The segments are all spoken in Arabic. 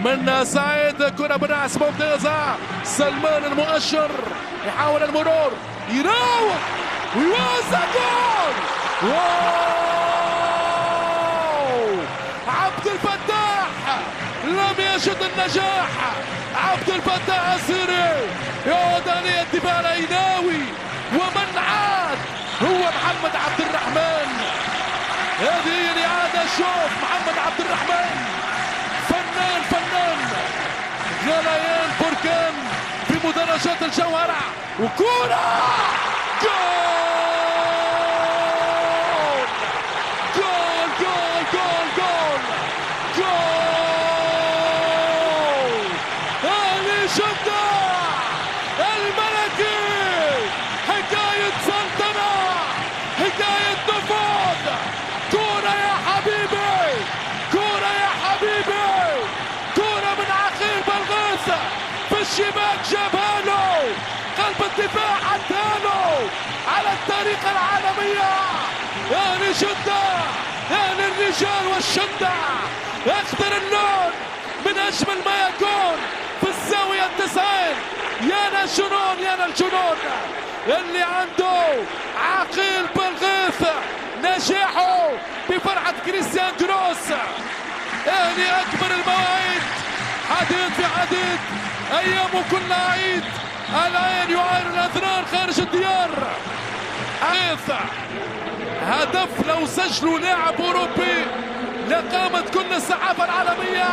من سعيد، كرة بالراس ممتازة. سلمان المؤشر يحاول المرور، يراوغ ويوزع جول. واو! عبد الفتاح لم يجد النجاح. عبد الفتاح السيري يعود آلية الدفاع العيناوي، ومن عاد هو محمد عبد الرحمن. هذه هي الإعادة. شوف محمد عبد الرحمن فنان غليان بركان في مدرجات الجوهرة، وكرة جول جول جول جول جول جول. أهلي جدة الملكي، حكاية سلطنة، حكاية نفوذ. كرة يا حبيبي، كرة يا حبيبي، كرة من عقيل بلغيث في الشباك، جابها له قلب الدفاع، عداله على الطريقة العالمية. أهلي جدة، أهل الرجال والشدة، أخضر اللون من أجمل ما يكون في الزاوية 90. يا للجنون، يا للجنون اللي عنده عقيل بلغيث. نجاحه بفرحة كريستيان كروس. أهلي أكبر المواعيد، عديد في عديد، أيامه كلها عيد. العين يعاير الأذرار خارج الديار. هدف لو سجلوا لاعب أوروبي لقامت كل الصحافة العالمية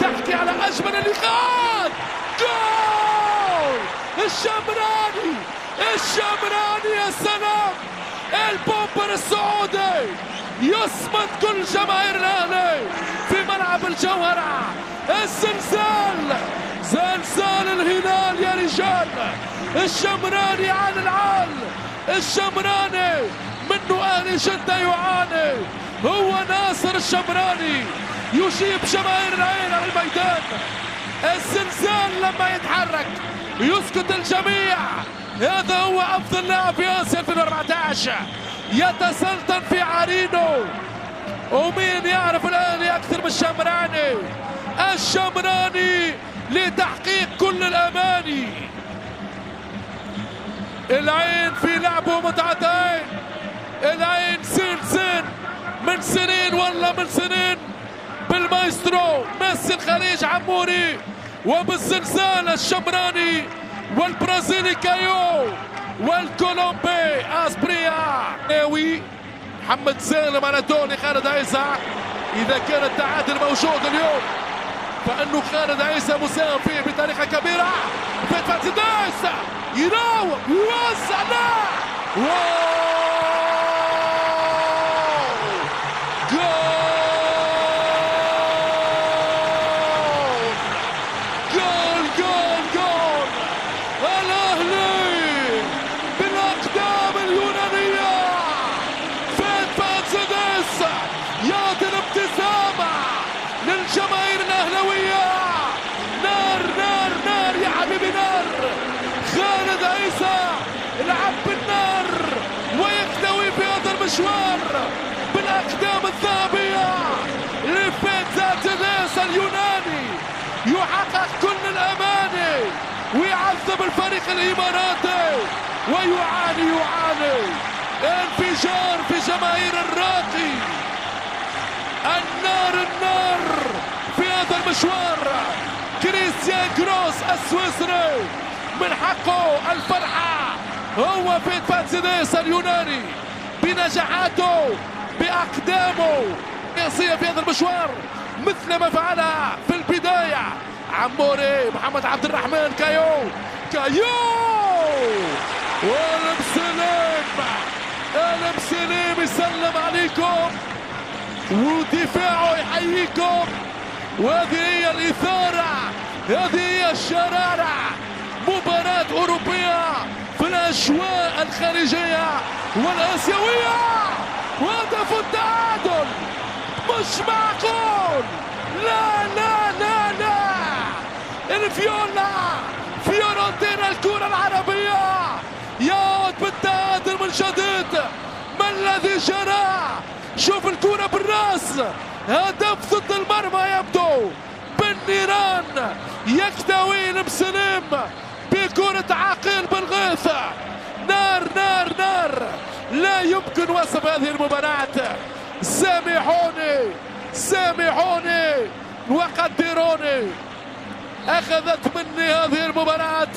تحكي على أجمل اللقاءات. جول الشمراني، الشمراني، يا سلام. البومبر السعودي يصمد كل جماهير الأهلي في ملعب الجوهرة. الزلزال، زلزال الهلال يا رجال. الشمراني عن العال، الشمراني منه أهل جدة يعاني. هو ناصر الشمراني يجيب جماهير العين على الميدان. الزلزال لما يتحرك يسكت الجميع. هذا هو أفضل لاعب في آسيا 2014، يتسلطن في عرينه. ومين يعرف الأهلي أكثر من الشمراني؟ الشمراني لتحقيق كل الأماني. العين في لعبه متعتين. العين سين من سنين والله من سنين بالمايسترو ميسي الخليج عموري، وبالزلزال الشمراني، والبرازيلي كايو، والكولومبي اسبريا. ناوي محمد سالم على توني خالد عيسى. اذا كان التعادل موجود اليوم فانه خالد عيسى مساهم فيه بطريقه كبيره. فتحي دايس يراوغ ويوزع. يعطي الابتسامة للجماهير الأهلوية. نار نار نار يا حبيبي، نار. خالد عيسى لعب بالنار ويكتوي في هذا المشوار بالأقدام الذهبية لفيتزاتيديس اليوناني. يحقق كل الأماني ويعذب الفريق الإماراتي، ويعاني انفجار في جماهير الراقي. النار في هذا المشوار. كريستيان كروس السويسري من حقه الفرحة. هو فيتزاتيديس اليوناني بنجاحاته بأقدامه قياسية في هذا المشوار، مثل ما فعلها في البداية عموري. محمد عبد الرحمن، كايو والمسلم يسلم عليكم، ودفاعه يحييكم. وهذه هي الإثارة، هذه هي الشرارة. مباراة أوروبية في الأجواء الخارجية والآسيوية، وهدف التعادل. مش معقول، لا لا لا لا. فيورنتينا الكرة العربية يعود بالتعادل من جديد. ما الذي جرى؟ شوف الكرة بالراس، هدف ضد المرمى يبدو بالنيران. يكتوي المسلم بكرة عقيل بالغيث. نار نار نار، لا يمكن وصف هذه المباراة. سامحوني وقدروني، أخذت مني هذه المباراة